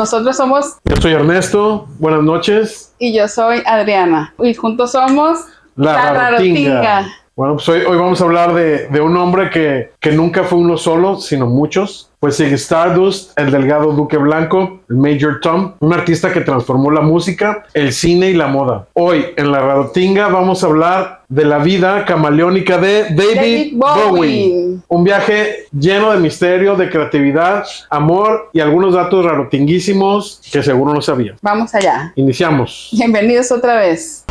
Nosotros somos... Yo soy Ernesto, buenas noches. Y yo soy Adriana. Y juntos somos... La Rarotinga. Bueno, pues hoy vamos a hablar de un hombre que nunca fue uno solo, sino muchos. Pues Ziggy Stardust, el delgado Duque Blanco, el Major Tom, un artista que transformó la música, el cine y la moda. Hoy en La Rarotinga vamos a hablar de la vida camaleónica de David Bowie. Un viaje lleno de misterio, de creatividad, amor y algunos datos rarotinguísimos que seguro no sabías. Vamos allá. Iniciamos. Bienvenidos otra vez.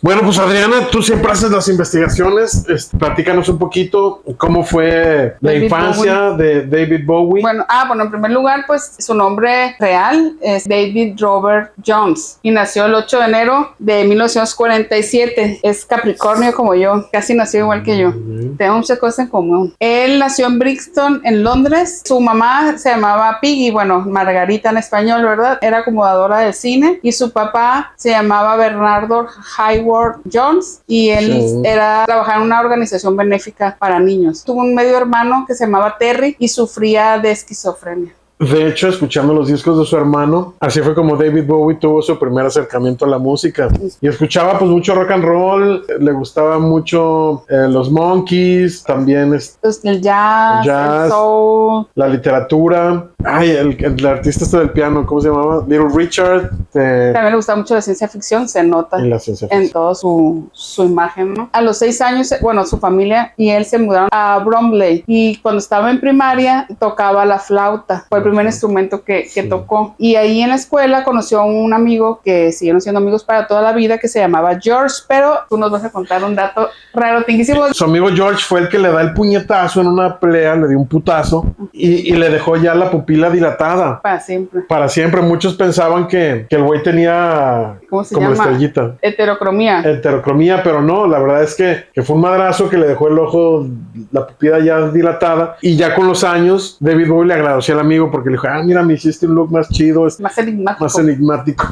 Bueno, pues Adriana, tú siempre haces las investigaciones. Platícanos un poquito cómo fue la infancia de David Bowie. Bueno, en primer lugar, pues su nombre real es David Robert Jones y nació el 8 de enero de 1947. Es Capricornio como yo, casi nació igual que yo. Tenemos muchas cosas en común. Él nació en Brixton, en Londres. Su mamá se llamaba Piggy, bueno, Margarita en español, ¿verdad? Era acomodadora de cine. Y su papá se llamaba Bernardo Hayward Jones y él trabajaba en una organización benéfica para niños. Tuvo un medio hermano que se llamaba Terry y sufría de esquizofrenia. De hecho, escuchando los discos de su hermano, así fue como David Bowie tuvo su primer acercamiento a la música. Y escuchaba pues mucho rock and roll, le gustaba mucho los Monkees, también el jazz, el soul, la literatura. Ay, el artista del piano, ¿cómo se llamaba? Little Richard. También le gustaba mucho la ciencia ficción, se nota en toda su imagen, ¿no? A los 6 años, su familia y él se mudaron a Bromley y cuando estaba en primaria tocaba la flauta. Fue el primer instrumento que tocó. Y ahí en la escuela conoció a un amigo que siguieron siendo amigos para toda la vida que se llamaba George, pero tú nos vas a contar un dato rarotinguísimo. Su amigo George fue el que le da el puñetazo en una pelea, le dio un putazo y le dejó ya la pupila dilatada. Para siempre. Para siempre. Muchos pensaban que el güey tenía ¿cómo se como llama? Estrellita. Heterocromía, pero no, la verdad es que fue un madrazo que le dejó el ojo, la pupila ya dilatada y ya con los años David Bowie le agradeció al amigo porque le dijo, mira, me hiciste un look más chido, más enigmático.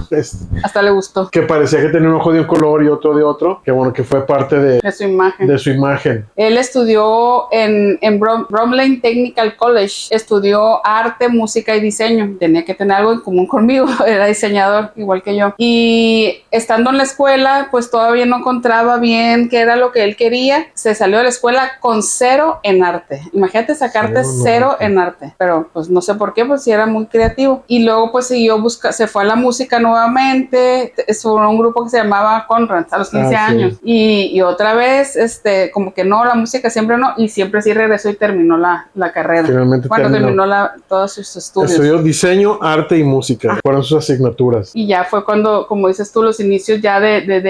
Hasta le gustó. Que parecía que tenía un ojo de un color y otro de otro, que bueno, que fue parte de su imagen. Él estudió en Bromley Technical College, estudió arte, música y diseño. Tenía que tener algo en común conmigo, era diseñador igual que yo. Y estando en la escuela, pues todavía no encontraba bien qué era lo que él quería. Se salió de la escuela con 0 en arte. Imagínate sacarte 0 en arte, pero pues no sé por qué, pues sí era muy creativo. Y luego pues se fue a la música nuevamente, estuvo en un grupo que se llamaba Conrads a los 15 años. Y otra vez, como que no, la música siempre no, y siempre sí regresó y terminó la carrera. Finalmente terminó todos sus estudios. Estudió diseño, arte y música, fueron sus asignaturas. Y ya fue cuando, como dices tú, los inicios ya de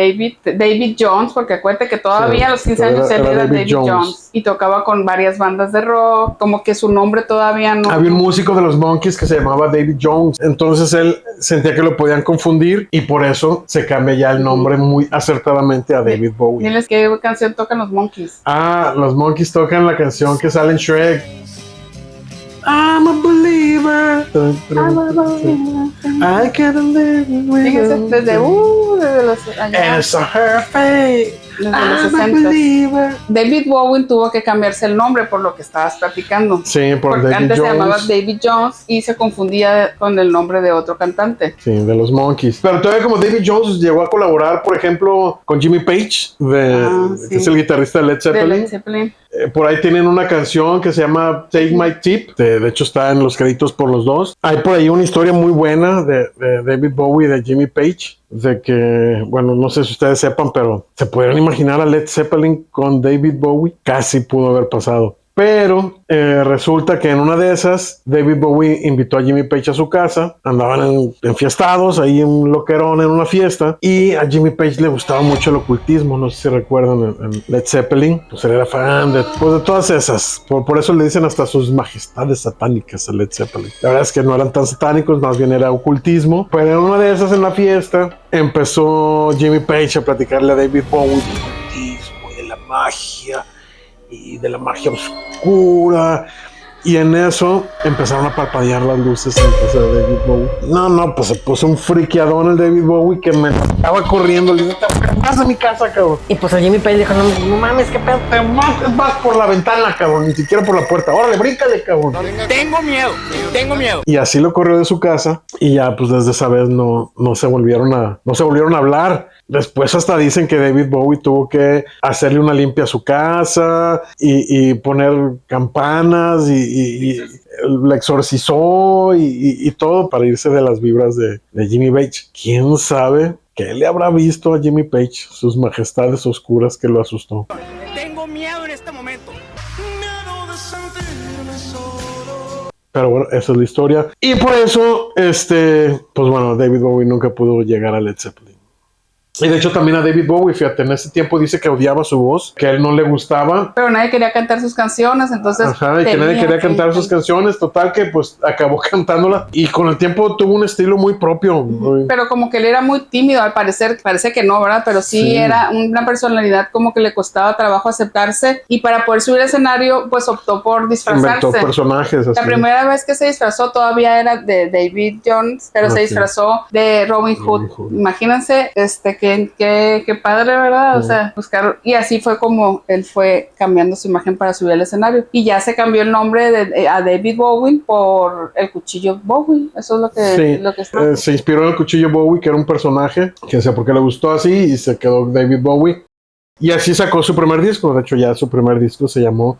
David Jones, porque acuérdate que todavía a los 15 años él era David Jones. Y tocaba con varias bandas de rock, como que su nombre todavía no... Había un músico de los Monkees que se llamaba David Jones, entonces él sentía que lo podían confundir y por eso se cambia ya el nombre muy acertadamente a David Bowie. Diles qué canción tocan los Monkees. Los Monkees tocan la canción que sale en Shrek. I'm a believer. I can't live with you. Fíjense, desde los allá. And so her fate. Desde los 60. David Bowie tuvo que cambiarse el nombre por lo que estabas platicando. Sí, porque David antes Jones. se llamaba David Jones y se confundía con el nombre de otro cantante. Sí, de los Monkees. Pero todavía como David Jones llegó a colaborar, por ejemplo, con Jimmy Page, que es el guitarrista de Led Zeppelin. Por ahí tienen una canción que se llama Take My Tip. De hecho está en los créditos por los dos. Hay por ahí una historia muy buena de David Bowie y de Jimmy Page. De que, bueno, no sé si ustedes sepan, pero ¿se pudieron imaginar a Led Zeppelin con David Bowie? Casi pudo haber pasado. Pero resulta que en una de esas, David Bowie invitó a Jimmy Page a su casa. Andaban enfiestados ahí en un loquerón en una fiesta. Y a Jimmy Page le gustaba mucho el ocultismo. No sé si recuerdan en Led Zeppelin. Pues él era fan de todas esas. Por eso le dicen hasta sus majestades satánicas a Led Zeppelin. La verdad es que no eran tan satánicos, más bien era ocultismo. Pero en una de esas, en la fiesta, empezó Jimmy Page a platicarle a David Bowie del ocultismo y de la magia. Y de la magia oscura Y en eso empezaron a parpadear las luces en casa de David Bowie. No, pues se puso un friqueadón el David Bowie que me estaba corriendo. Le dije, vas a mi casa, cabrón. Y pues el Jimmy Page dijo, no mames, qué pedo. Te vas por la ventana, cabrón, ni siquiera por la puerta. Órale, bríncale, cabrón. Tengo miedo. Y así lo corrió de su casa. Y ya, pues desde esa vez no se volvieron a hablar. Después hasta dicen que David Bowie tuvo que hacerle una limpia a su casa y poner campanas y la exorcizó y todo para irse de las vibras de Jimmy Page. ¿Quién sabe qué le habrá visto a Jimmy Page? Sus majestades oscuras que lo asustó. Tengo miedo en este momento. Pero bueno, esa es la historia. Y por eso, pues bueno, David Bowie nunca pudo llegar a Led Zeppelin. Y de hecho también a David Bowie, fíjate, en ese tiempo dice que odiaba su voz, que a él no le gustaba. Pero nadie quería cantar sus canciones, entonces... Ajá, y que nadie quería cantar sus canciones, total que pues acabó cantándola. Y con el tiempo tuvo un estilo muy propio. Pero como que él era muy tímido, al parecer, parece que no, ¿verdad? Pero sí era una personalidad como que le costaba trabajo aceptarse. Y para poder subir al escenario, pues optó por disfrazarse. Inventó personajes así. La primera vez que se disfrazó todavía era de David Jones, pero se disfrazó de Robin Hood. Imagínense, qué padre, ¿verdad? O sea, buscar, y así fue como él fue cambiando su imagen para subir al escenario. Y ya se cambió el nombre a David Bowie por el cuchillo Bowie. Eso es lo que está. Se inspiró en el cuchillo Bowie, que era un personaje, que sé por qué le gustó así, y se quedó David Bowie. Y así sacó su primer disco. De hecho, ya su primer disco se llamó,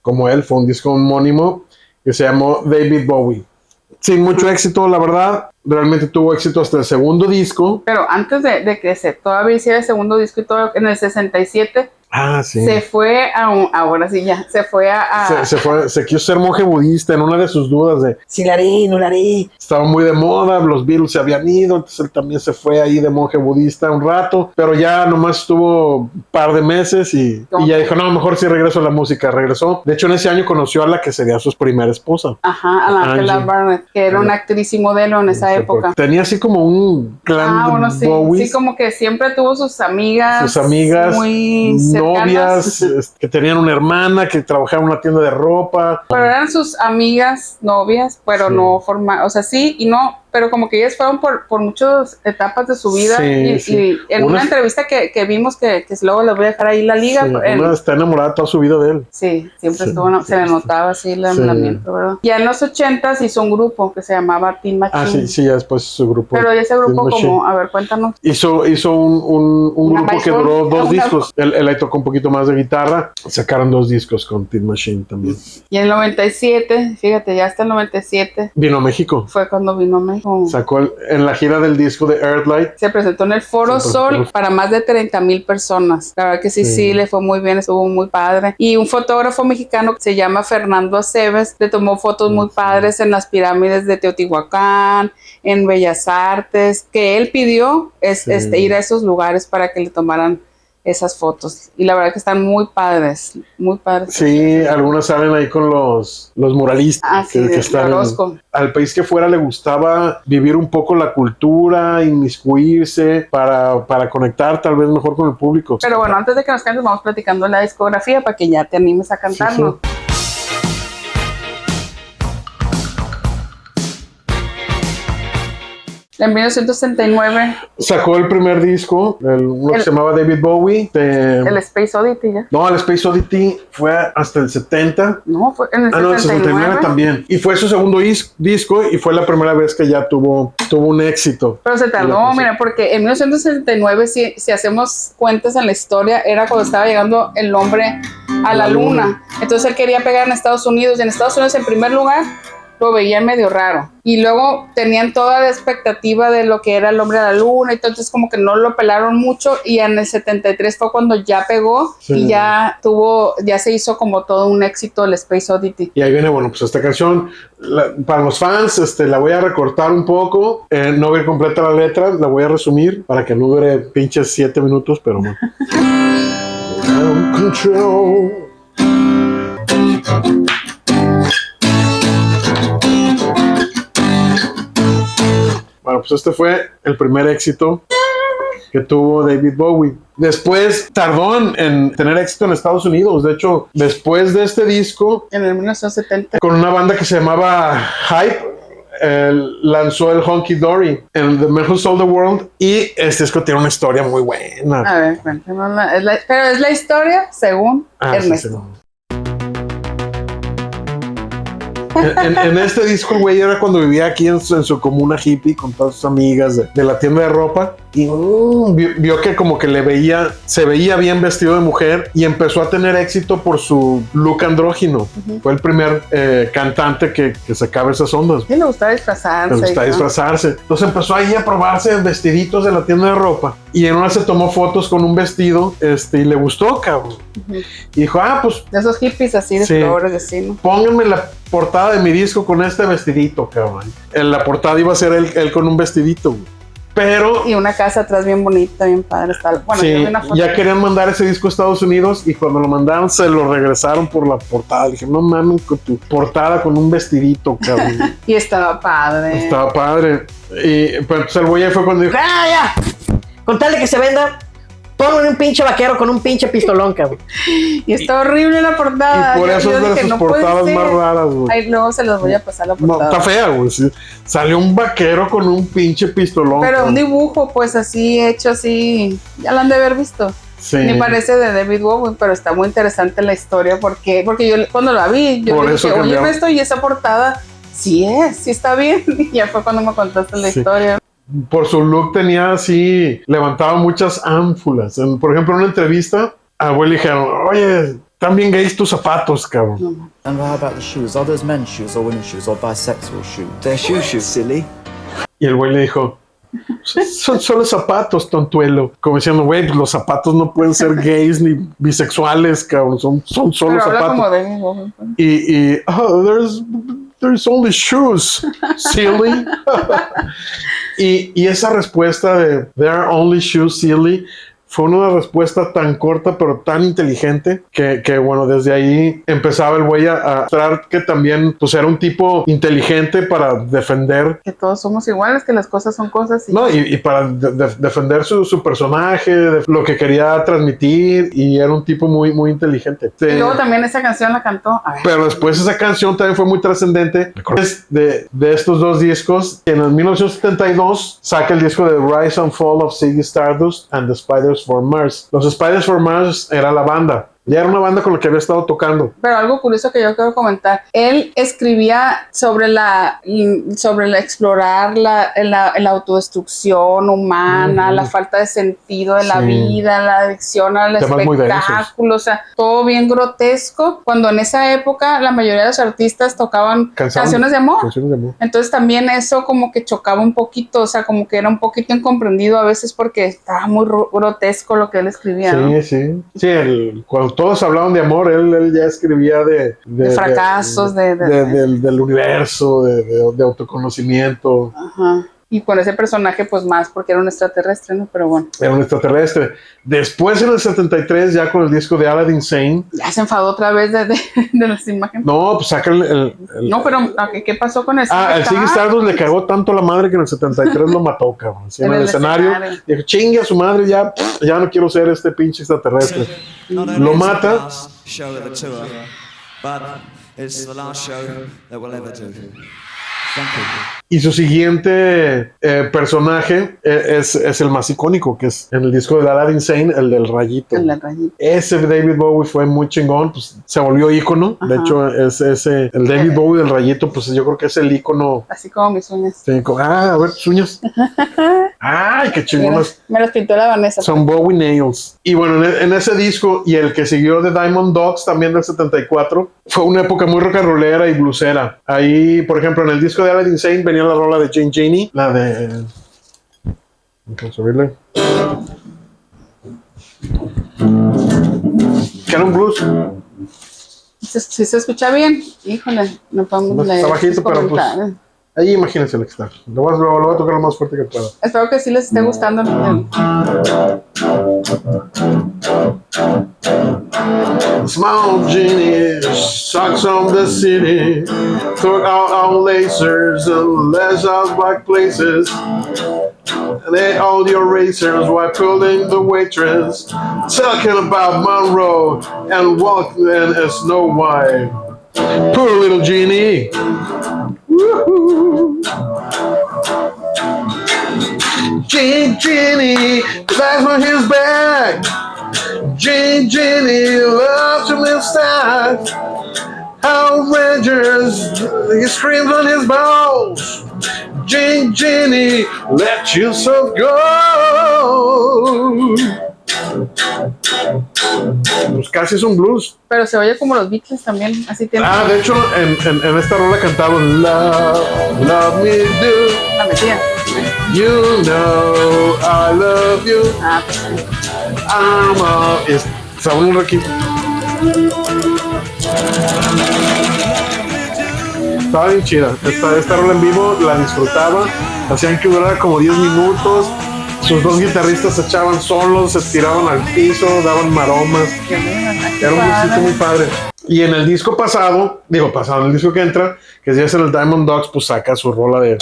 como él, fue un disco homónimo que se llamó David Bowie. Sin mucho éxito, la verdad. Realmente tuvo éxito hasta el segundo disco. Pero antes de que todavía hiciera el segundo disco y todo, en el 67, se fue ahora sí ya, se fue se quiso ser monje budista en una de sus dudas de si la haré, no la haré. Estaba muy de moda, los Beatles se habían ido, entonces él también se fue ahí de monje budista un rato, pero ya nomás estuvo un par de meses y ya dijo, no, mejor sí regreso a la música. Regresó. De hecho, en ese año conoció a la que sería su primera esposa. Ajá, a la Angela Barnett, que era una actriz y modelo en esa época. Tenía así como un clan Bowie. Sí, como que siempre tuvo sus amigas muy novias, que tenían una hermana que trabajaba en una tienda de ropa. Pero eran sus amigas, novias, pero no formadas, o sea, sí y no, pero como que ellas fueron por muchas etapas de su vida y en una entrevista que vimos que luego les voy a dejar ahí la liga. Una está enamorada toda su vida de él. Sí, siempre estuvo, se le notaba así el enamoramiento, ¿verdad? Ya en los 80s hizo un grupo que se llamaba Tin Machine. Sí, ya después su grupo. Pero ese grupo como, a ver, cuéntanos. Hizo un grupo que duró 2 discos. Él ahí tocó un poquito más de guitarra. Sacaron 2 discos con Tin Machine también. Y en el 97, fíjate, ya hasta el 97. Vino a México. Fue cuando vino a México. Sacó en la gira del disco de Earthlight. Se presentó en el Foro Sol para más de 30,000 personas. La verdad que sí, le fue muy bien, estuvo muy padre. Y un fotógrafo mexicano que se llama Fernando Aceves le tomó fotos muy padres en las pirámides de Teotihuacán, en Bellas Artes, que él pidió ir a esos lugares para que le tomaran esas fotos. Y la verdad que están muy padres, muy padres. Sí, algunas salen ahí con los muralistas que están al país que fuera le gustaba vivir un poco la cultura, inmiscuirse para conectar tal vez mejor con el público. Pero bueno, antes de que nos cantes vamos platicando la discografía para que ya te animes a cantarlo. Sí. En 1969 sacó el primer disco, uno que se llamaba David Bowie. El Space Oddity, ¿ya? No, el Space Oddity fue hasta el 70. No, fue en el 69. No, el 69 también. Y fue su segundo disco y fue la primera vez que ya tuvo un éxito. Pero se tardó, mira, porque en 1969, si hacemos cuentas en la historia, era cuando estaba llegando el hombre a la luna. Entonces él quería pegar en Estados Unidos, y en Estados Unidos, en primer lugar, lo veían medio raro. Y luego tenían toda la expectativa de lo que era el hombre a la luna, entonces como que no lo pelaron mucho, y en el 73 fue cuando ya pegó y ya se hizo como todo un éxito el Space Oddity. Y ahí viene, bueno, pues esta canción, para los fans, la voy a recortar un poco, no voy a ir completa la letra, la voy a resumir para que no dure pinches 7 minutos, pero bueno. Control. Bueno, pues este fue el primer éxito que tuvo David Bowie. Después tardó en tener éxito en Estados Unidos. De hecho, después de este disco, en el 1970, con una banda que se llamaba Hype, lanzó el Honky Dory en The Man Who Sold the World, y este disco tiene una historia muy buena. A ver, cuéntanos. Pero es la historia según Ernesto. Sí. En este disco, el güey era cuando vivía aquí en su comuna hippie con todas sus amigas de la tienda de ropa, y vio que como que se veía bien vestido de mujer, y empezó a tener éxito por su look andrógino. Fue el primer cantante que sacaba esas ondas. Sí, le gustaba disfrazarse. Entonces empezó ahí a probarse vestiditos de la tienda de ropa, y en una se tomó fotos con un vestido y le gustó, cabrón. Y dijo, pues... de esos hippies así, de flores, así, ¿no? Pónganme la portada de mi disco con este vestidito, cabrón. En la portada iba a ser él con un vestidito, güey. Pero... y una casa atrás bien bonita, bien padre. Bueno, sí, ya querían mandar ese disco a Estados Unidos, y cuando lo mandaron se lo regresaron por la portada. Dije, no mames, con tu portada con un vestidito, cabrón. Y estaba padre. Estaba padre. Y pues el güey fue cuando dijo, ¡ya! Con tal de que se venda, ponme un pinche vaquero con un pinche pistolón, cabrón. Y está horrible la portada. Y por eso es de sus portadas más raras, güey. Ahí luego se los voy a pasar la portada. No, está fea, güey. Sí. Salió un vaquero con un pinche pistolón. Pero cabrón. un dibujo, pues así, hecho así. Ya lo han de haber visto. Sí. Ni parece de David Bowie, pero está muy interesante la historia. Porque yo cuando la vi, yo le dije, oye, esto y esa portada, sí está bien. Y ya fue cuando me contaste la historia. Por su look tenía así, levantaba muchas ánfulas. Por ejemplo, en una entrevista, al güey le dijeron, oye, están bien gays tus zapatos, cabrón. And how about the shoes? Are those men's shoes or women's shoes or bisexual shoes? They're shoes, silly. Y el güey le dijo, son solo zapatos, tontuelo. Como diciendo, güey, los zapatos no pueden ser gays ni bisexuales, cabrón. Son solo pero zapatos. Como de Bowie. Y there's only shoes, silly. y esa respuesta de there are only shoes, silly, fue una respuesta tan corta pero tan inteligente que bueno, desde ahí empezaba el güey a mostrar que también pues era un tipo inteligente para defender, que todos somos iguales, que las cosas son cosas y para defender su personaje, de lo que quería transmitir, y era un tipo muy, muy inteligente. Y luego también esa canción la cantó. Pero después esa canción también fue muy trascendente. De estos dos discos, en el 1972 saca el disco de Rise and Fall of Ziggy Stardust and the Spiders from Mars. Los Spiders from Mars era la banda. Ya era una banda con la que había estado tocando. Pero algo curioso que yo quiero comentar, él escribía sobre explorar la autodestrucción humana, la falta de sentido de la vida, la adicción al espectáculo, o sea, todo bien grotesco, cuando en esa época la mayoría de los artistas tocaban canciones de amor. Entonces también eso como que chocaba un poquito, o sea, como que era un poquito incomprendido a veces porque estaba muy grotesco lo que él escribía. Sí, ¿no? Sí, cuando todos hablaban de amor, él ya escribía de fracasos, del universo, de autoconocimiento. Ajá. Y con ese personaje, pues más, porque era un extraterrestre, ¿no? Pero bueno. Era un extraterrestre. Después, en el 73, ya con el disco de Aladdin Sane. Ya se enfadó otra vez de las imágenes. No, pues saca No, pero ¿qué pasó con eso? El Ziggy Stardust le cagó tanto la madre que en el 73 lo mató, cabrón. En el escenario. Dijo, chingue a su madre, ya no quiero ser este pinche extraterrestre. Lo mata. Y su siguiente personaje es el más icónico, que es en el disco de Aladdin Sane, el del rayito. Ese David Bowie fue muy chingón, pues se volvió ícono. Ajá. De hecho, el David Bowie del rayito, pues yo creo que es el ícono. Así como mis uñas. Sí, a ver tus uñas. Ay, qué chingonas. Me las pintó la Vanessa. Son Bowie Nails. Y bueno, en ese disco y el que siguió de Diamond Dogs, también del 74, fue una época muy rock and rollera y bluesera. Ahí, por ejemplo, en el disco de Aladdin Sane venía la rola de Jane Janey, la de... Vamos a verle. Que era un blues. Si se escucha bien, híjole, no podemos leer. Está bajito, pero pues... Ahí imagínense el que está. Lo voy a tocar lo más fuerte que pueda. Espero que sí les esté gustando. Small genie sucks on the city, took out our lasers and left us black places. They all your racers while pulling the waitress, talking about Monroe and walking in Snow White. Poor little genie. Woo-hoo. Genie, lies on his back. Genie loves him inside. How Rangers, he screams on his balls. Genie, let yourself go. Pues casi es un blues. Pero se oye como los Beatles también, así tiene. De hecho, en esta rola cantaban Love me do. La metía. You know I love you. Pues sí. Está un aquí. Estaba bien chida. Esta rola en vivo la disfrutaba. Hacían que durara como 10 minutos. Sus dos guitarristas se echaban solos, se tiraban al piso, daban maromas. Era un disco muy padre. Y en el disco pasado, en el disco que entra, que ya es en el Diamond Dogs, pues saca su rola de...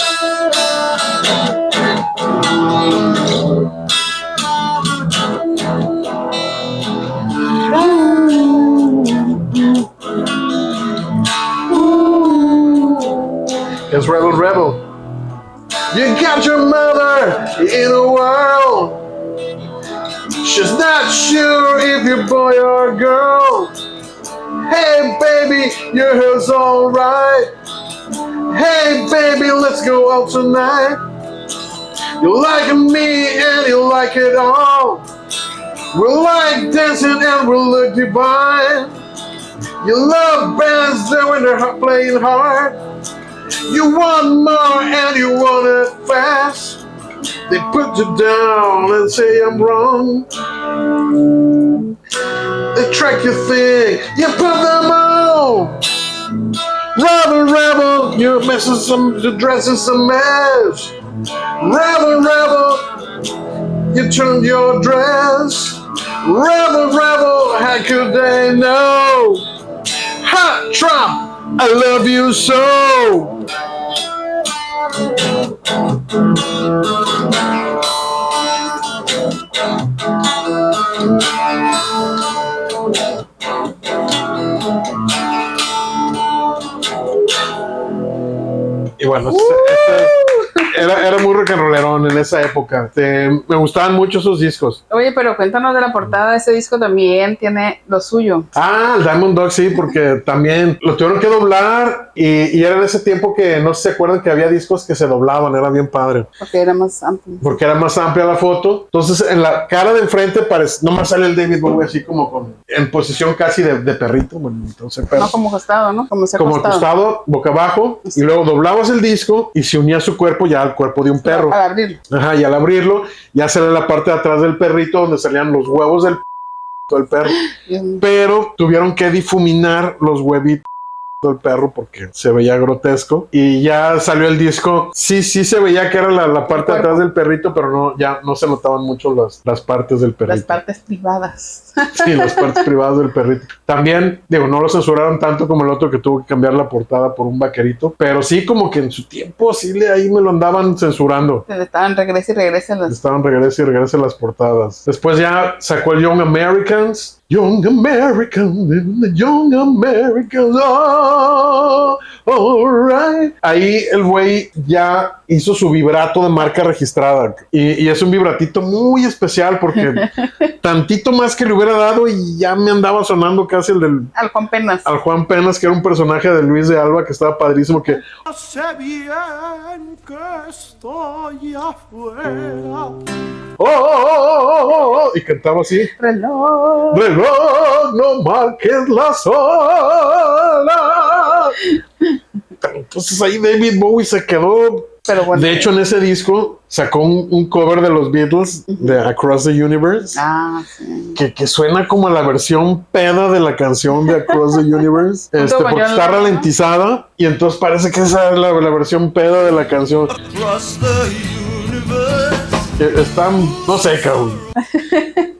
Es Rebel Rebel. You got your mother in a whirl. She's not sure if you're boy or girl. Hey baby, your hair's alright. Hey baby, let's go out tonight. You like me and you like it all. We like dancing and we look divine. You love bands that when they're playing hard. You want more and you want it fast. They put you down and say I'm wrong. They track your thing, you put them on. Rebel, rebel, you're messing some, you're dressing some mess. Rebel, rebel, you turned your dress. Rebel, rebel, how could they know? Hot Trump, I love you so. Y bueno, era muy rock and rollerón en esa época. Me gustaban mucho esos discos. Oye, pero cuéntanos de la portada. Ese disco también tiene lo suyo. El Diamond Dogs, sí, porque también lo tuvieron que doblar y era en ese tiempo que no se acuerdan que había discos que se doblaban, era bien padre. Porque era más amplio. Porque era más amplia la foto. Entonces, en la cara de enfrente nomás sale el David Bowie así como en posición casi de perrito. Bueno, entonces, no como acostado, ¿no? Como acostado, boca abajo. Sí. Y luego doblabas el disco y se unía su cuerpo ya al cuerpo de un perro. Al abrirlo. Ajá, y al abrirlo ya sale la parte de atrás del perrito donde salían los huevos del perro. Pero tuvieron que difuminar los huevitos del perro porque se veía grotesco y ya salió el disco. Sí se veía que era la parte de atrás del perrito, pero ya no se notaban mucho las partes del perrito. Las partes privadas. Sí, las partes privadas del perrito. También, no lo censuraron tanto como el otro que tuvo que cambiar la portada por un vaquerito, pero sí como que en su tiempo ahí me lo andaban censurando. Le estaban regrese y regrese las portadas. Después ya sacó el Young Americans. Young Americans, Young Americans, oh, alright. Ahí el güey ya hizo su vibrato de marca registrada y es un vibratito muy especial porque tantito más que le hubiera dado y ya me andaba sonando casi el del... Al Juan Penas. Al Juan Penas, que era un personaje de Luis de Alba que estaba padrísimo que... Sé bien que estoy afuera. Y cantaba así. Reloj, no marques las horas. Entonces ahí David Bowie se quedó Pero bueno. De hecho, en ese disco sacó un cover de los Beatles, de Across the Universe, Sí. que suena como la versión peda de la canción de Across the Universe, porque está ralentizada, y entonces parece que esa es la versión peda de la canción. Across the universe. Están, no sé, cabrón.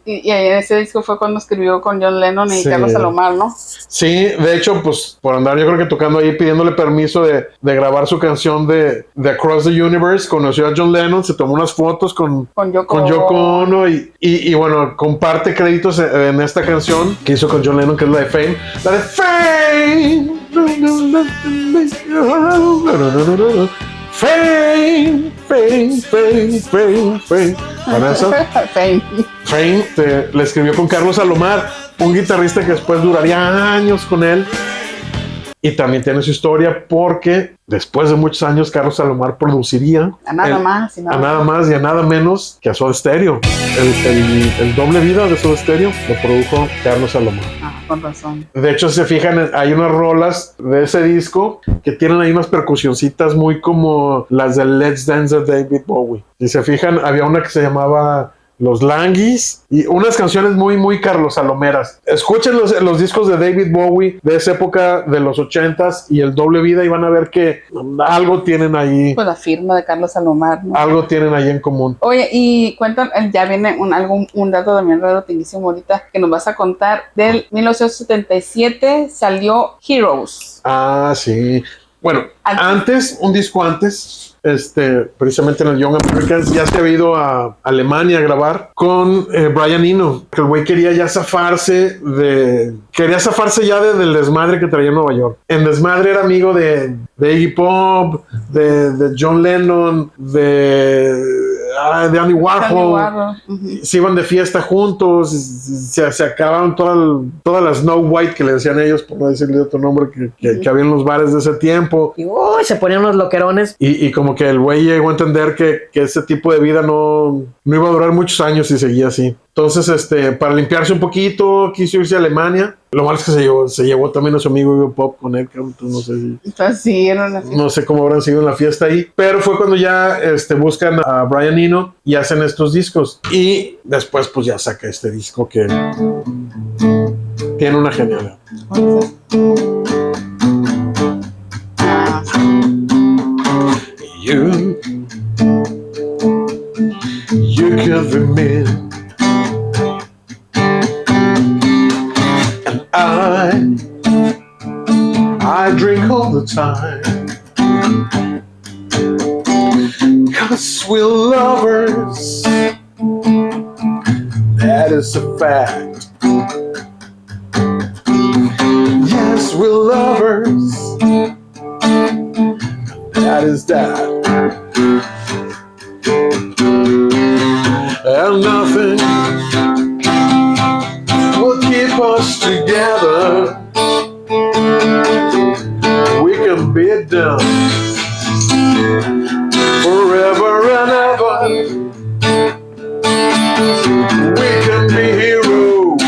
Y ahí en ese disco fue cuando escribió con John Lennon y Carlos Salomar, ¿no? Sí, de hecho, pues por andar yo creo que tocando ahí, pidiéndole permiso de grabar su canción de Across the Universe, conoció a John Lennon, se tomó unas fotos con Yoko Ono y bueno, comparte créditos en esta canción que hizo con John Lennon, que es la de Fame. La de Fame. Fame, fame, fame, fame, fame. ¿Para eso? Fame le escribió con Carlos Salomar, un guitarrista que después duraría años con él. Y también tiene su historia porque después de muchos años Carlos Salomar produciría a nada más y a nada menos que a Soda Stereo. El doble vida de Soda Stereo lo produjo Carlos Salomar. Con razón. De hecho, si se fijan, hay unas rolas de ese disco que tienen ahí unas percusioncitas muy como las de Let's Dance de David Bowie. Si se fijan, había una que se llamaba Los Languis y unas canciones muy, muy Carlos Salomeras. Escuchen los discos de David Bowie de esa época de los 80s y el doble vida y van a ver que algo tienen ahí. Pues la firma de Carlos Salomar, ¿no? Algo tienen ahí en común. Oye, y cuentan, ya viene un dato también relativísimo ahorita que nos vas a contar. Del 1977 salió Heroes. Ah, sí. Bueno, un disco antes, precisamente en el Young Americans, ya se había ido a Alemania a grabar con Brian Eno, que el güey quería zafarse ya del desmadre que traía en Nueva York. En desmadre era amigo de Iggy Pop, de John Lennon, de Andy Warhol. Se iban de fiesta juntos, se acabaron todas las Snow White que le decían ellos, por no decirle otro nombre que había en los bares de ese tiempo. Y se ponían unos loquerones. Y como que el güey llegó a entender que ese tipo de vida no iba a durar muchos años si seguía así. Entonces, para limpiarse un poquito, quiso irse a Alemania. Lo malo es que se llevó también a su amigo Iggy Pop con él, entonces no sé no sé cómo habrán sido en la fiesta ahí. Pero fue cuando ya buscan a Brian Eno y hacen estos discos. Y después pues ya saca este disco que tiene una genialidad. You could be me, and I drink all the time, 'cause we're lovers, that is a fact. Yes, we're lovers, that is that. And nothing will keep us together. We can be done forever and ever. We can be heroes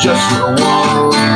just for one day.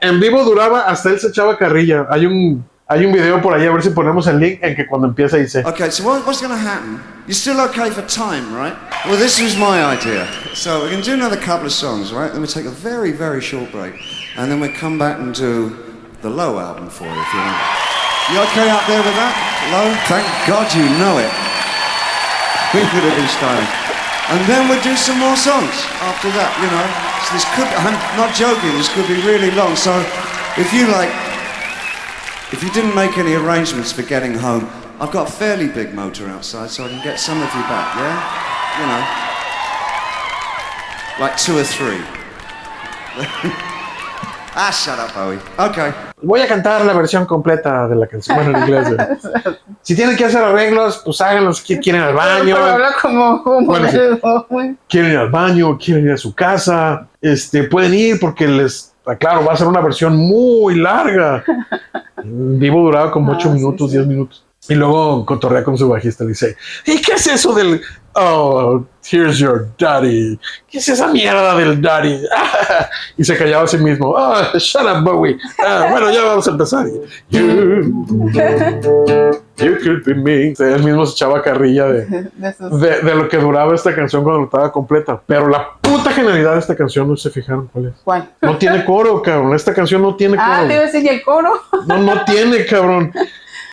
En vivo duraba, hasta él se echaba carrilla. Hay un video por ahí, a ver si ponemos el link, en que cuando empieza dice... Okay, so what's going to happen? You're still okay for time, right? Well, this was my idea. So we're going to do another couple of songs, right? Then we take a very, very short break. And then we come back and do the Low album for you, if you want. You okay out there with that? Low? Thank God you know it. We could have been styling. And then we'll do some more songs after that, you know. So this could, I'm not joking, this could be really long. So if you didn't make any arrangements for getting home, I've got a fairly big motor outside, so I can get some of you back, yeah? You know, like 2 or 3. Shut up, Bowie. Okay. Voy a cantar la versión completa de la canción, bueno, en inglés. Si tienen que hacer arreglos, pues háganlos. Quieren ir al baño. Pero habla como bueno, quieren ir al baño, quieren ir a su casa. Pueden ir porque claro, va a ser una versión muy larga. Vivo duraba como 8 minutos, 10 minutos. Y luego cotorrea con su bajista y le dice, ¿y qué es eso del... Oh, here's your daddy. ¿Qué es esa mierda del daddy? Y se callaba a sí mismo. Shut up, Bowie. Bueno, ya vamos a empezar. You could be me. Él mismo se echaba carrilla de lo que duraba esta canción cuando estaba completa. Pero la puta genialidad de esta canción, no se fijaron cuál es. ¿Cuál? No tiene coro, cabrón. Esta canción no tiene coro. Te iba a decir, ¿y el coro? No tiene, cabrón.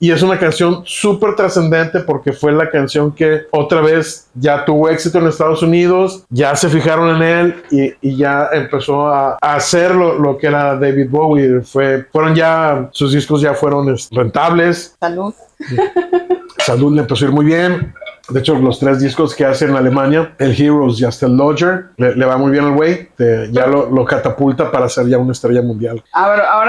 Y es una canción súper trascendente porque fue la canción que otra vez ya tuvo éxito en Estados Unidos, ya se fijaron en él y ya empezó a hacer lo que era David Bowie. Sus discos ya fueron rentables. Salud, le empezó a ir muy bien. De hecho, los 3 discos que hace en Alemania, el Heroes y hasta el Lodger, le va muy bien al güey. Ya lo catapulta para ser ya una estrella mundial.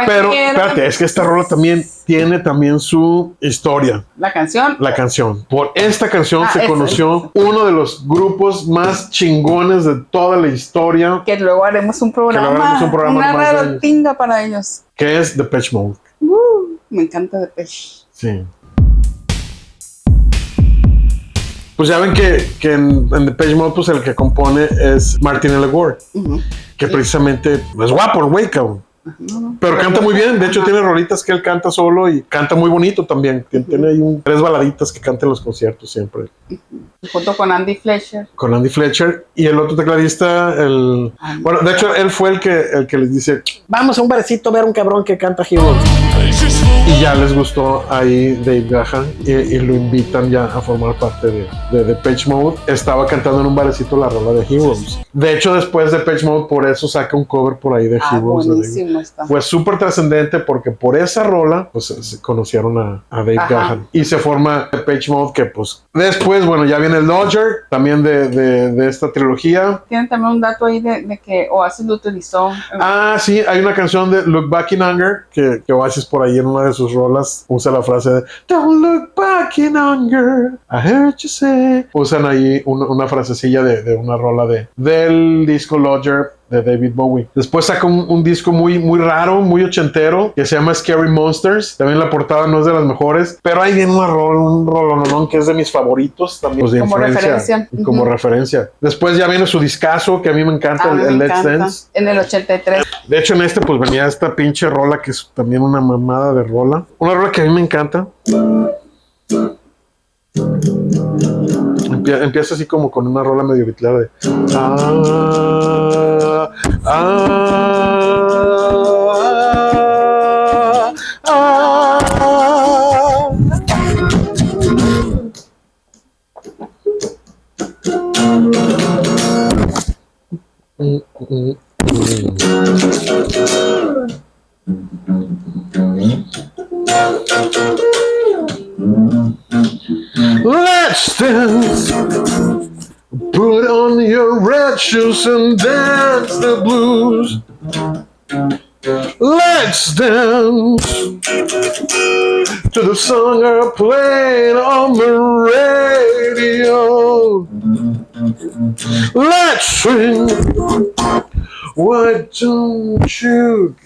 Pero espérate, es que esta rola también tiene su historia. ¿La canción? La canción. Por esta canción se conoció uno de los grupos más chingones de toda la historia. Que luego haremos un programa. Una redotinga para ellos. Que es Depeche Mode. Me encanta Depeche. Sí. Pues ya ven que en Depeche Mode, pues el que compone es Martin L. Gore, que precisamente es guapo el güey, cabrón. Pero canta muy bien. De hecho, tiene rolitas que él canta solo y canta muy bonito también. Tiene ahí 3 baladitas que canta en los conciertos siempre. Junto con Andy Fletcher. Con Andy Fletcher. Y el otro tecladista, bueno, de hecho, él fue el que les dice: vamos a un barecito a ver un cabrón que canta Heroes. Y ya les gustó ahí Dave Gahan y lo invitan ya a formar parte de Depeche Mode. Estaba cantando en un barecito la rola de Heroes. De hecho, después de Depeche Mode, por eso saca un cover por ahí de Heroes. Buenísimo está. Fue súper trascendente porque por esa rola pues se conocieron a Dave Gahan y se forma Depeche Mode, que pues después, bueno, ya viene el Lodger también de esta trilogía. Tienen también un dato ahí de que Oasis lo utilizó. Sí, hay una canción de Look Back in Anger que Oasis por ahí en una de sus rolas usa la frase de Don't look back in anger, I heard you say. Usan ahí una frasecilla de una rola del disco Lodger de David Bowie. Después saca un disco muy, muy raro, muy ochentero, que se llama Scary Monsters. También la portada no es de las mejores, pero ahí viene un rolonón que es de mis favoritos también. Pues de como referencia. Como referencia. Después ya viene su discazo, que a mí me encanta, el Let's Dance. En el 83. De hecho, en pues venía esta pinche rola, que es también una mamada de rola. Una rola que a mí me encanta. Empieza así como con una rola medio bitlera de Let's dance, put on your red shoes and dance the blues. Let's dance to the song I played on the radio. Let's swing, why don't you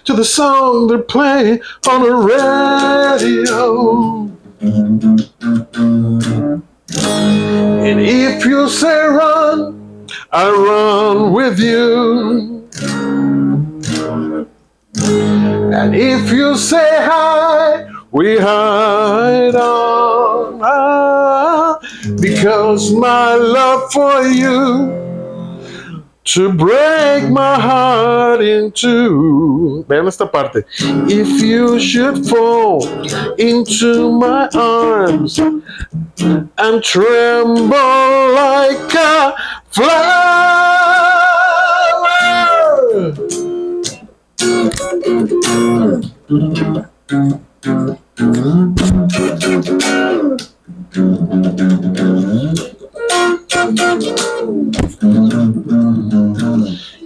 to the song they play on the radio. And if you say run, I run with you. And if you say hide, we hide on. Because my love for you to break my heart in two. Vean esta parte. If you should fall into my arms and tremble like a flower.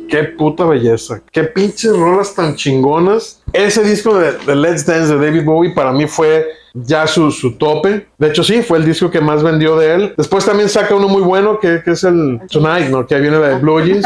Qué puta belleza, qué pinches rolas tan chingonas. Ese disco de Let's Dance de David Bowie para mí fue ya su tope. De hecho sí, fue el disco que más vendió de él. Después también saca uno muy bueno que es el Tonight, ¿no? Que ahí viene la de Blue Jeans.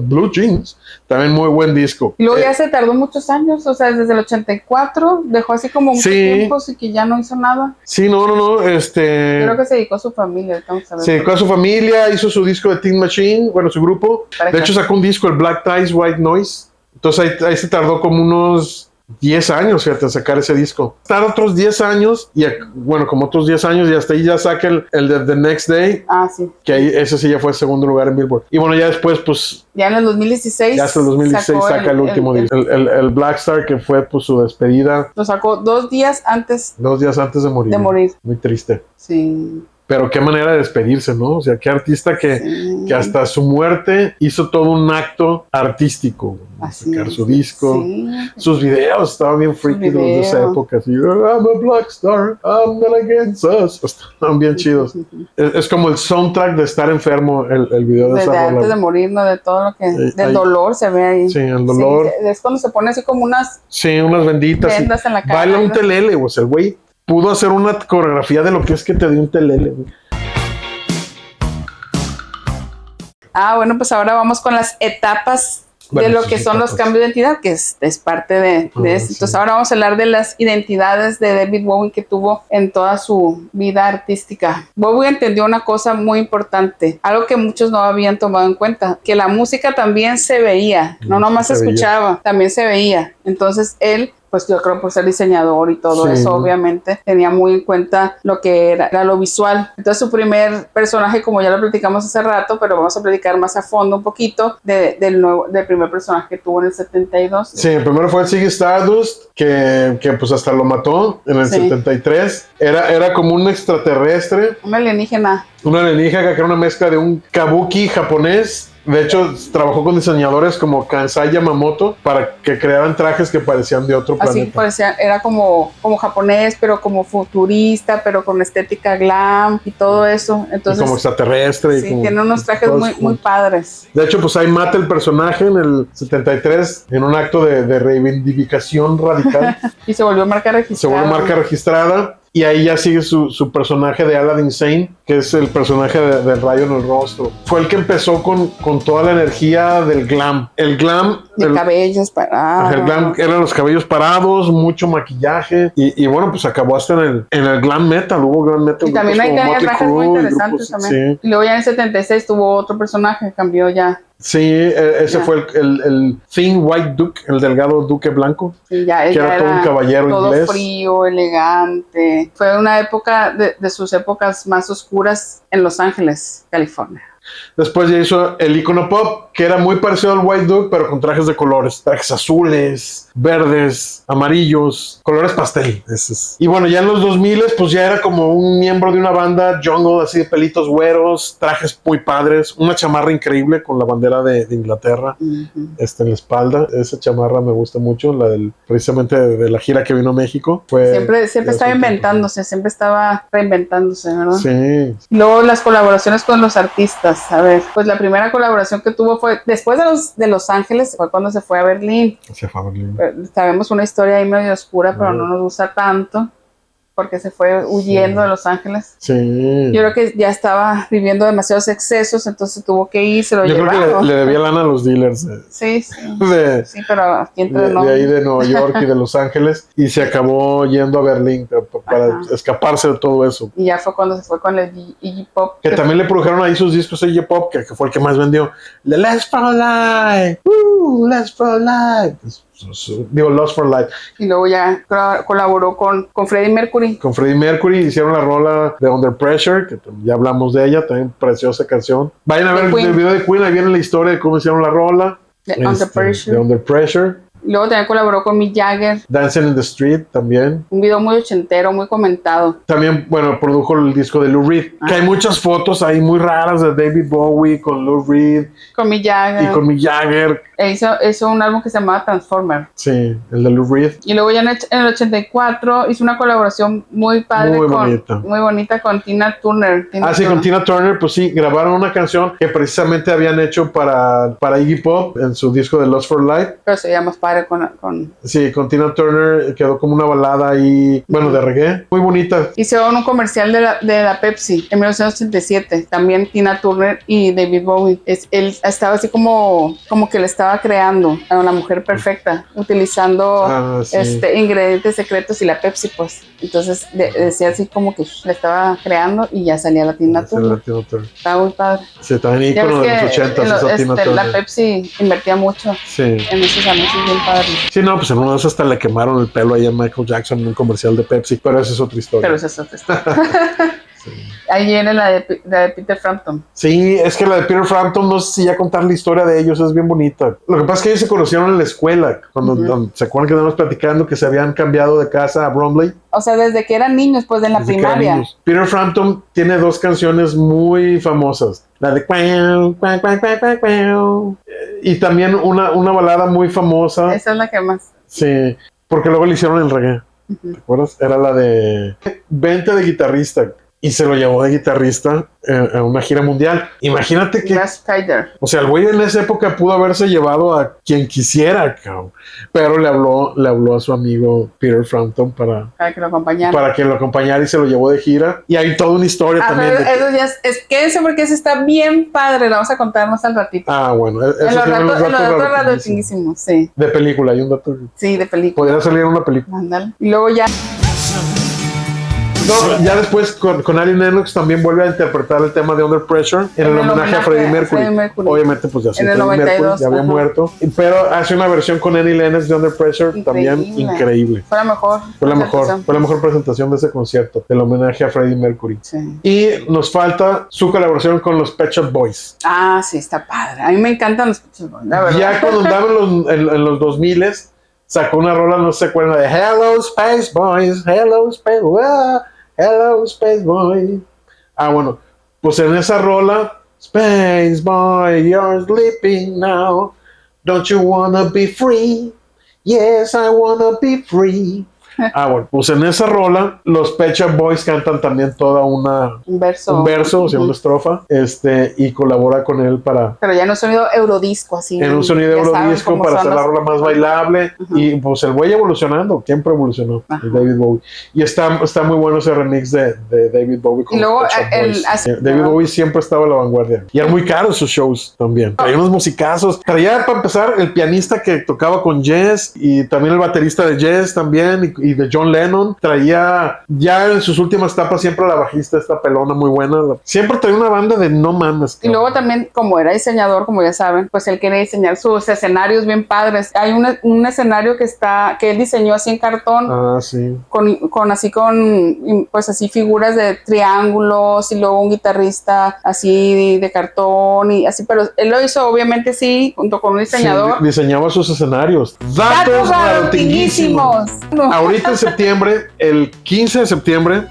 Blue Jeans. También muy buen disco. Y luego ya se tardó muchos años, o sea, desde el 84 dejó así como muchos tiempos y que ya no hizo nada. Sí, no. Creo que se dedicó a su familia. Se dedicó a su familia, hizo su disco de Teen Machine, bueno, su grupo. De hecho sacó un disco, el Black Ties, White Noise. Entonces ahí se tardó como unos 10 años, fíjate, sacar ese disco. Tarda otros 10 años, y bueno, como otros 10 años, y hasta ahí ya saca el de The Next Day. Ah, sí. Que ahí, ese sí ya fue segundo lugar en Billboard. Y bueno, ya después, pues... Ya en el 2016. Ya hasta el 2016 saca el último disco. El Black Star, que fue pues su despedida. Lo sacó 2 días antes. 2 días antes de morir. Muy triste. Sí. Pero qué manera de despedirse, ¿no? O sea, qué artista que hasta su muerte hizo todo un acto artístico. Sacar su disco, sus videos, estaban bien freaky de esa época. Así, I'm a black star, I'm not against us. Estaban bien chidos. Es como el soundtrack de estar enfermo, el video de esa rola. Antes de morir, ¿no? De todo lo que... del dolor se ve ahí. Sí, el dolor. Sí, es cuando se pone así como unas... Sí, unas benditas. Vendas en la cara. Baila un telele, o sea, el güey pudo hacer una coreografía de lo que es que te dio un telele, güey. Bueno, pues ahora vamos con las etapas de lo que son los cambios de identidad, que es parte de eso. Sí. Entonces ahora vamos a hablar de las identidades de David Bowie que tuvo en toda su vida artística. Bowie entendió una cosa muy importante, algo que muchos no habían tomado en cuenta, que la música también se veía, no nomás se escuchaba, también se veía. Entonces él, pues yo creo por ser diseñador y todo eso, obviamente, tenía muy en cuenta lo que era lo visual. Entonces su primer personaje, como ya lo platicamos hace rato, pero vamos a platicar más a fondo un poquito del primer personaje que tuvo en el 72. Sí, el primero fue el Ziggy Stardust, que pues hasta lo mató en el 73. Era como un extraterrestre. Un alienígena. Una alienígena que era una mezcla de un kabuki japonés. De hecho, trabajó con diseñadores como Kansai Yamamoto para que crearan trajes que parecían de otro planeta. Así parecía, era como japonés, pero como futurista, pero con estética glam y todo eso. Entonces, y como extraterrestre. Sí, tiene unos trajes muy padres. De hecho, pues ahí mata el personaje en el 73 en un acto de reivindicación radical. Y se volvió marca registrada. Y ahí ya sigue su personaje de Aladdin Sane, que es el personaje del rayo en el rostro. Fue el que empezó con toda la energía del glam. El glam... cabellos parados. El glam eran los cabellos parados, mucho maquillaje. Y bueno, pues acabó hasta en el glam metal. Hubo glam metal. Y también ahí tenía trajes muy interesantes también. Sí. Y luego ya en el 76 tuvo otro personaje, cambió ya. Sí, ese fue el Thin White Duke, el delgado duque blanco. Sí, ya que era todo un caballero todo inglés. Todo frío, elegante. Fue una época de sus épocas más oscuras en Los Ángeles, California. Después ya hizo el icono pop, que era muy parecido al White Duke, pero con trajes de colores. Trajes azules, verdes, amarillos, colores pastel. Y bueno, ya en los 2000 pues ya era como un miembro de una banda jungle, así de pelitos güeros, trajes muy padres, una chamarra increíble con la bandera de Inglaterra en la espalda. Esa chamarra me gusta mucho, precisamente de la gira que vino a México. Siempre estaba inventándose, siempre estaba reinventándose, ¿verdad? Sí. Y luego las colaboraciones con los artistas. A ver, pues la primera colaboración que tuvo fue después de Los Ángeles, fue cuando se fue a Berlín. Se fue a Berlín. Sabemos una historia ahí medio oscura, pero no nos gusta tanto. porque se fue huyendo de Los Ángeles. Sí. Yo creo que ya estaba viviendo demasiados excesos, entonces tuvo que ir, se lo llevaron. Yo creo que le debía lana a los dealers. Sí, pero aquí de ahí de Nueva York y de Los Ángeles, y se acabó yendo a Berlín para escaparse de todo eso. Y ya fue cuando se fue con el Iggy Pop. Que también le produjeron ahí sus discos a Iggy Pop, que fue el que más vendió. Let's for Life, Let's for Life. Digo, Lost for Life. Y luego ya colaboró con Freddie Mercury. Con Freddie Mercury hicieron la rola de Under Pressure, que ya hablamos de ella, también preciosa canción. Vayan a ver el video de Queen, ahí viene la historia de cómo hicieron la rola. De Under Pressure. Y luego también colaboró con Mick Jagger. Dancing in the Street también. Un video muy ochentero, muy comentado. También, bueno, produjo el disco de Lou Reed. Que hay muchas fotos ahí muy raras de David Bowie con Lou Reed. Con Mick Jagger. Y con Mick Jagger. Hizo un álbum que se llamaba Transformer. Sí, el de Lou Reed. Y luego ya en el 84 hizo una colaboración muy padre. Muy bonita con Tina Turner. Con Tina Turner, pues sí, grabaron una canción que precisamente habían hecho para Iggy Pop en su disco de Lost for Life. Pero se llama más padre con... Sí, con Tina Turner quedó como una balada ahí, bueno, de reggae. Muy bonita. Hicieron un comercial de la Pepsi en 1987. También Tina Turner y David Bowie. Él estaba así como que le estaba creando a una mujer perfecta, utilizando ingredientes secretos y la Pepsi, pues. Entonces decía así como que le estaba creando y ya salía la Tina Turner. Estaba muy padre. Sí, también ícono de los 80s. La Pepsi invertía mucho en esos anuncios bien padres. Sí, no, pues en uno de esos hasta le quemaron el pelo ahí a Michael Jackson en un comercial de Pepsi, pero esa es otra historia. Sí. Ahí viene la de Peter Frampton. Sí, es que la de Peter Frampton, no sé si ya contar la historia de ellos, es bien bonita. Lo que pasa es que ellos se conocieron en la escuela, cuando se acuerdan que estábamos platicando que se habían cambiado de casa a Bromley. O sea, desde que eran niños, pues en la primaria. Peter Frampton tiene 2 canciones muy famosas. La de y también una balada muy famosa. Esa es la que más. Sí, porque luego le hicieron el reggae. ¿Te acuerdas? Era la de Vente de guitarrista. Y se lo llevó de guitarrista a una gira mundial. Imagínate que... O sea, el güey en esa época pudo haberse llevado a quien quisiera, cabrón. Pero le habló a su amigo Peter Frampton para que lo acompañara. Para que lo acompañara y se lo llevó de gira. Y hay toda una historia también. Pero eso ya quédense porque eso está bien padre. La vamos a contar más al ratito. Ah, bueno. Eso en los datos rarotinguísimos, sí. De película, hay un dato. Sí, de película. Podría salir en una película. Ándale. Y luego ya... No, ya después con Annie Lennox también vuelve a interpretar el tema de Under Pressure en el homenaje a Freddie Mercury. Obviamente, pues ya Freddie Mercury ya había muerto. Pero hace una versión con Annie Lennox de Under Pressure también increíble. Fue la mejor presentación de ese concierto, el homenaje a Freddie Mercury. Sí. Y nos falta su colaboración con los Pet Shop Boys. Ah, sí, está padre. A mí me encantan los Pet Shop Boys, la verdad. Ya cuando andaban en los 2000s, sacó una rola, no sé cuál, de Hello Space Boys, Hello Space Boys. Hello, Space Boy. Ah, bueno, pues en esa rola, Space Boy, you're sleeping now. Don't you wanna be free? Yes, I wanna be free. Ah, bueno, pues en esa rola los Pet Shop Boys cantan también toda un verso, o sea, una estrofa, y colabora con él para... Pero ya en un sonido eurodisco, así. En un sonido eurodisco para hacer la rola más bailable. Y pues el güey evolucionando, siempre evolucionó, el David Bowie. Y está muy bueno ese remix de David Bowie con y luego Pet Shop Boys. David Bowie siempre estaba a la vanguardia. Y eran muy caros sus shows también. Traía unos musicazos. Traía, para empezar, el pianista que tocaba con Jazz y también el baterista de Jazz también y de John Lennon. Traía ya en sus últimas etapas siempre la bajista, esta pelona muy buena. Siempre traía una banda de no mames. Y luego también, como era diseñador, como ya saben, pues él quería diseñar sus escenarios bien padres. Hay un escenario que él diseñó así en cartón. Ah, sí. Con pues así figuras de triángulos y luego un guitarrista así de cartón y así, pero él lo hizo obviamente sí, junto con un diseñador. Sí, diseñaba sus escenarios. ¡Datos rarotinguísimos! Ahorita en septiembre, el 15 de septiembre,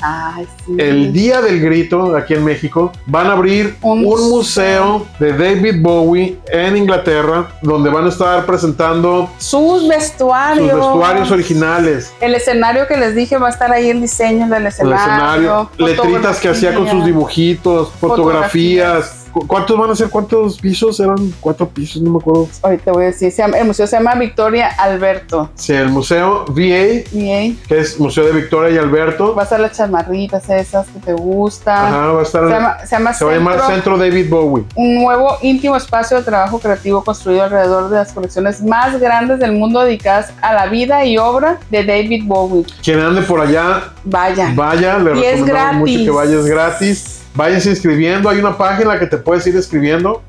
el Día del Grito, aquí en México, van a abrir un museo de David Bowie en Inglaterra, donde van a estar presentando sus vestuarios originales. El escenario que les dije va a estar ahí, el diseño del escenario. Letritas que hacía con sus dibujitos, fotografías. ¿Cuántos van a ser? ¿Cuántos pisos? Eran 4 pisos, no me acuerdo. Ahorita te voy a decir, el museo se llama Victoria Alberto. Sí, el museo VA, que es Museo de Victoria y Alberto. Va a estar las chamarritas esas que te gustan. Ajá, va a estar. Se va a llamar Centro David Bowie. Un nuevo íntimo espacio de trabajo creativo construido alrededor de las colecciones más grandes del mundo dedicadas a la vida y obra de David Bowie. Quien ande por allá, vaya, le recomendamos mucho que vaya, es gratis. Váyanse inscribiendo, hay una página en la que te puedes ir escribiendo.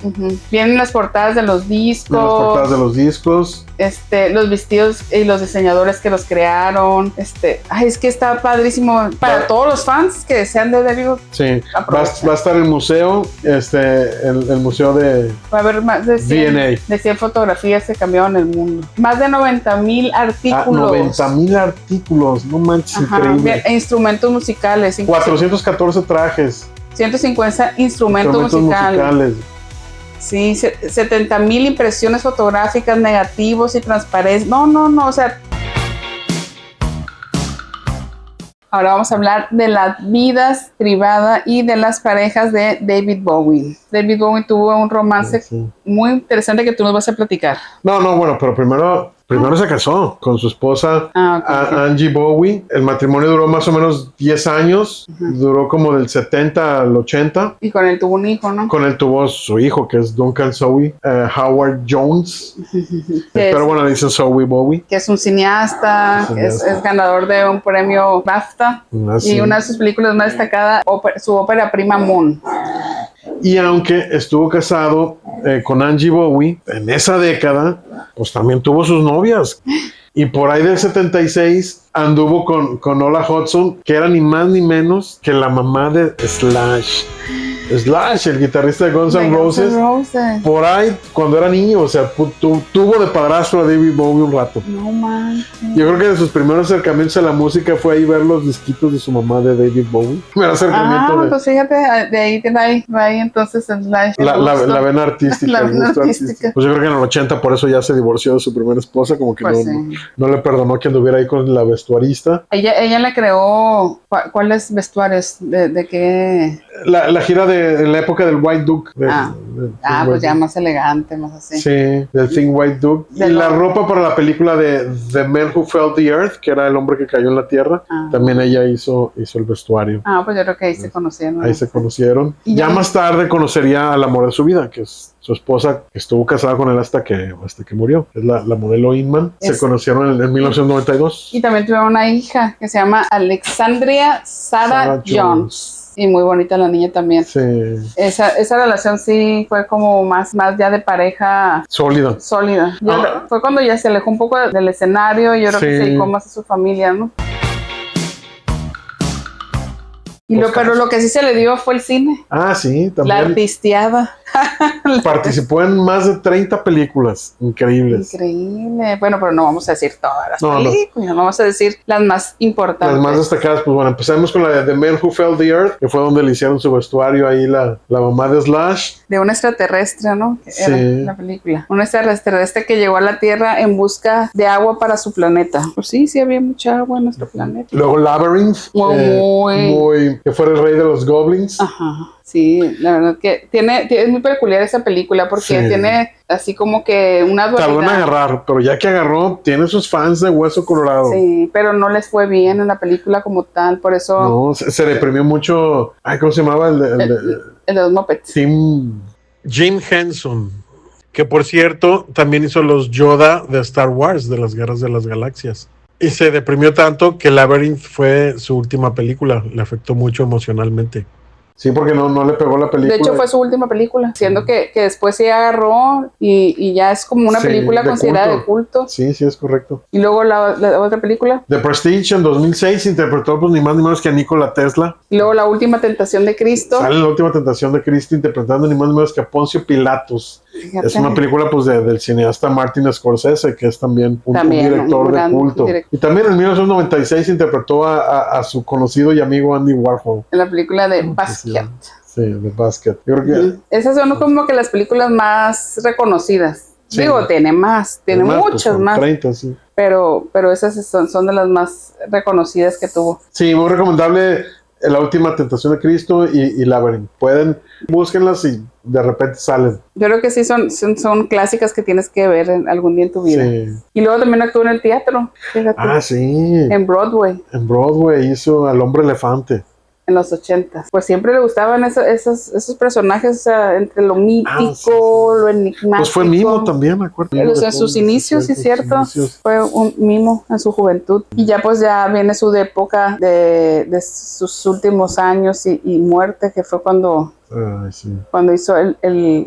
Vienen las portadas de los discos. Los vestidos y los diseñadores que los crearon. Es que está padrísimo para todos los fans que desean de David. Sí, va a estar el museo, el museo de va a haber más de 100 fotografías que cambiaron el mundo. Más de 90,000 artículos. 90,000 artículos, no manches, increíble. Instrumentos musicales. 414 trajes. 150 instrumentos musicales. Sí, 70,000 impresiones fotográficas, negativos y transparentes. No, o sea. Ahora vamos a hablar de las vidas privadas y de las parejas de David Bowie. David Bowie tuvo un romance muy interesante que tú nos vas a platicar. Bueno, pero primero se casó con su esposa Angie Bowie. El matrimonio duró más o menos 10 años. Duró como del 70 al 80. Y con él tuvo un hijo, ¿no? Con él tuvo su hijo, que es Duncan Zowie Howard Jones. Pero bueno, le dicen Zowie Bowie. Que es un cineasta, es ganador de un premio BAFTA. Y una de sus películas más destacadas, su ópera prima Moon. Y aunque estuvo casado con Angie Bowie, en esa década, pues también tuvo sus novias. Y por ahí del 76 anduvo con Ola Hudson, que era ni más ni menos que la mamá de Slash, el guitarrista de Guns N' Roses. Por ahí, cuando era niño, o sea, tuvo de padrastro a David Bowie un rato. No man. Yo creo que de sus primeros acercamientos a la música fue ahí ver los disquitos de su mamá de David Bowie. Pues fíjate, de ahí entonces Slash. La vena artística. Pues yo creo que en el 80 por eso ya se divorció de su primera esposa, como que no le perdonó que anduviera ahí con la vestuarista. Ella le creó, ¿cuáles vestuarios? ¿De qué? La gira en la época del White Duke. Pues ya más elegante, más así. Sí, del Thing White Duke. Y la ropa para la película de The Man Who Fell the Earth, que era el hombre que cayó en la tierra, también ella hizo el vestuario. Pues yo creo que ahí se conocieron. Ahí se conocieron. Ya más tarde conocería al amor de su vida, que es su esposa, que estuvo casada con él hasta que murió. Es la modelo Inman. Se conocieron en 1992. Y también tuvieron una hija que se llama Alexandria Sarah Jones. Y muy bonita la niña también. Sí. Esa relación sí fue como más ya de pareja sólida. Fue cuando ya se alejó un poco del escenario. Yo creo que se dedicó más a su familia, ¿no? Pero lo que sí se le dio fue el cine. Sí, también. La artisteada. Participó en más de 30 películas. Increíbles. Increíble. Bueno, pero no vamos a decir todas las películas. No vamos a decir las más importantes. Las más destacadas. Pues bueno, empezamos con la de The Man Who Fell the Earth, que fue donde le hicieron su vestuario ahí la mamá de Slash. De un extraterrestre, ¿no? Era la película. Un extraterrestre que llegó a la Tierra en busca de agua para su planeta. Pues sí había mucha agua en nuestro planeta. Luego Labyrinth. Que fue el rey de los goblins. Sí, la verdad que es muy peculiar esa película porque tiene así como que una dualidad. Tardó en agarrar, pero ya que agarró, tiene sus fans de hueso colorado. Sí, pero no les fue bien en la película como tal, por eso. No, se deprimió mucho. ¿Cómo se llamaba? El de los Muppets. Jim Henson, que por cierto también hizo los Yoda de Star Wars, de las Guerras de las Galaxias. Y se deprimió tanto que Labyrinth fue su última película. Le afectó mucho emocionalmente. Sí, porque no le pegó la película. De hecho, fue su última película, siendo que después se agarró y ya es como una película considerada de culto. Sí, es correcto. Y luego la otra película. The Prestige en 2006 interpretó pues ni más ni menos que a Nikola Tesla. Y luego La Última Tentación de Cristo. Sale La Última Tentación de Cristo interpretando ni más ni menos que a Poncio Pilatos. Fíjate. Es una película pues del cineasta Martin Scorsese, que es también un director de culto. Y también en 1996 interpretó a su conocido y amigo Andy Warhol. En la película de Basket. Sí, de Basket. Yo creo que esas son como que las películas más reconocidas. Sí. Digo, tiene muchas pues más. 30, sí. Pero esas son de las más reconocidas que tuvo. Sí, muy recomendable. La Última Tentación de Cristo y Labyrinth. Búsquenlas y de repente salen. Yo creo que sí son clásicas que tienes que ver algún día en tu vida. Sí. Y luego también actuó en el teatro. Fíjate. Ah, sí. En Broadway. En Broadway hizo al Hombre Elefante. En los 80. Pues siempre le gustaban esos personajes, o sea, entre lo mítico, lo enigmático. Pues fue mimo también, me acuerdo. En sus inicios, sí, cierto. Fue un mimo en su juventud. Y ya pues ya viene su época de sus últimos años y muerte, que fue cuando hizo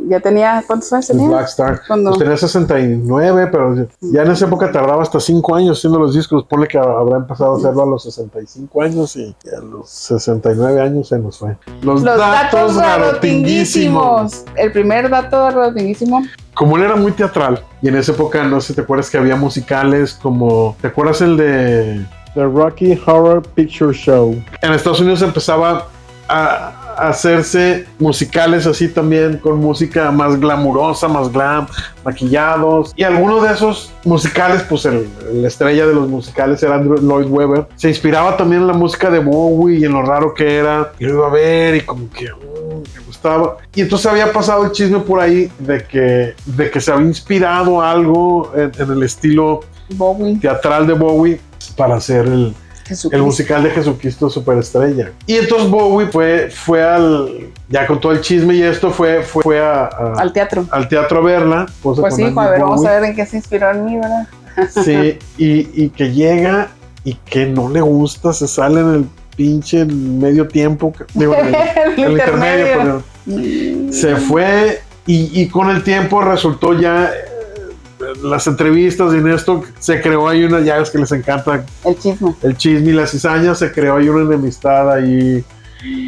ya tenía, ¿cuántos años tenía? Black Star. Pues tenía 69, pero ya en esa época tardaba hasta 5 años haciendo los discos. Ponle que habrá empezado a hacerlo a los 65 años y a los 69 años se nos fue. Los datos rarotinguísimos. El primer dato rarotinguísimo. Como él era muy teatral, y en esa época, no sé si te acuerdas que había musicales como, ¿te acuerdas el de The Rocky Horror Picture Show? En Estados Unidos empezaba a hacerse musicales así también, con música más glamurosa, más glam, maquillados. Y algunos de esos musicales, pues la estrella de los musicales era Andrew Lloyd Webber. Se inspiraba también en la música de Bowie y en lo raro que era. Y lo iba a ver y como que me gustaba. Y entonces había pasado el chisme por ahí de que se había inspirado algo en el estilo Bowie, teatral de Bowie para hacer el musical de Jesucristo Superestrella. Y entonces Bowie fue ya con todo el chisme y esto fue al teatro a verla. Pues sí, a ver, vamos a ver en qué se inspiró en mí, ¿verdad? Sí, y que llega y que no le gusta, se sale en el pinche medio tiempo, digo, el intermedio. Se fue y con el tiempo resultó ya las entrevistas y en esto se creó ahí una, ya es que les encanta el chisme y la cizaña, se creó ahí una enemistad ahí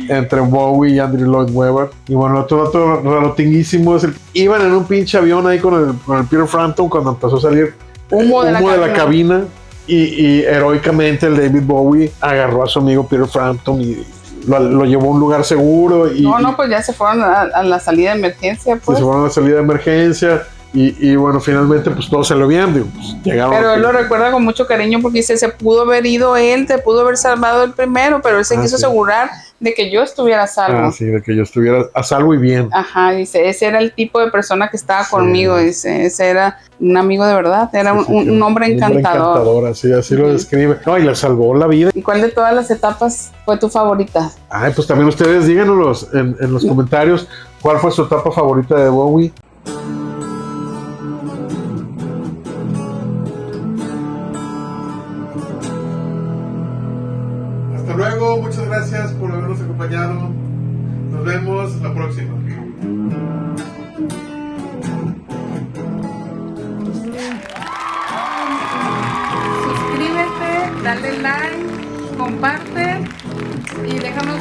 entre Bowie y Andrew Lloyd Webber. Y bueno, otro dato rarotinguísimo es iban en un pinche avión ahí con el Peter Frampton cuando empezó a salir humo de la cabina y heroicamente el David Bowie agarró a su amigo Peter Frampton y lo llevó a un lugar seguro. Pues ya se fueron a la salida de emergencia. Pues. Se fueron a la salida de emergencia. Y bueno, finalmente pues todo salió bien, digo, pues, llegaron. Pero él lo recuerda con mucho cariño porque dice, se pudo haber ido él, te pudo haber salvado el primero, pero él se quiso asegurar de que yo estuviera a salvo. Sí, de que yo estuviera a salvo y bien. Ajá, dice, ese era el tipo de persona que estaba conmigo, dice, ese era un amigo de verdad, era un hombre encantador. Así lo describe. No, y le salvó la vida. ¿Y cuál de todas las etapas fue tu favorita? Ay, pues también ustedes díganos en los comentarios cuál fue su etapa favorita de Bowie. Hasta luego, muchas gracias por habernos acompañado. Nos vemos la próxima. Suscríbete, dale like, comparte y déjanos